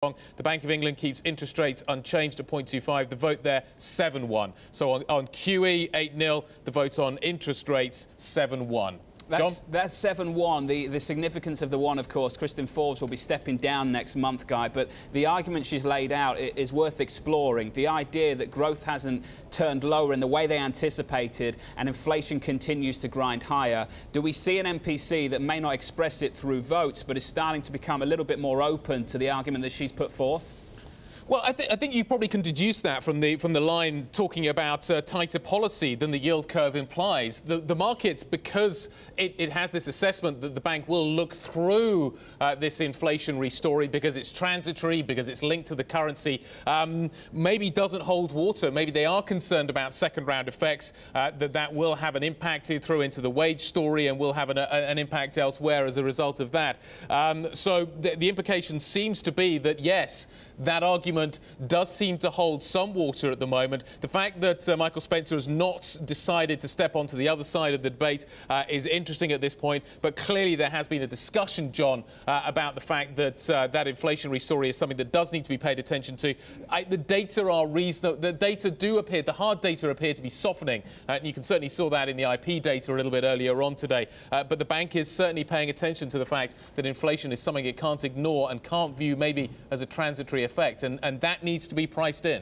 The Bank of England keeps interest rates unchanged at 0.25. The vote there, 7-1. So on QE, 8-0. The vote on interest rates, 7-1. That's 7-1. The significance of the one, of course, Kristen Forbes will be stepping down next month, Guy, but the argument she's laid out is worth exploring. The idea that growth hasn't turned lower in the way they anticipated and inflation continues to grind higher. Do we see an MPC that may not express it through votes but is starting to become a little bit more open to the argument that she's put forth? Well, I think you probably can deduce that from the line talking about tighter policy than the yield curve implies. The markets, because it has this assessment that the bank will look through this inflationary story because it's transitory, because it's linked to the currency, maybe doesn't hold water. Maybe they are concerned about second-round effects, that will have an impact through into the wage story and will have an impact elsewhere as a result of that. So the implication seems to be that, yes, that argument does seem to hold some water at the moment. The fact that Michael Spencer has not decided to step onto the other side of the debate is interesting at this point, but clearly there has been a discussion, John, about the fact that that inflationary story is something that does need to be paid attention to. The data are reasonable. The data do appear, the hard data appear to be softening, and you can certainly saw that in the IP data a little bit earlier on today. But the bank is certainly paying attention to the fact that inflation is something it can't ignore and can't view maybe as a transitory effect, and that needs to be priced in.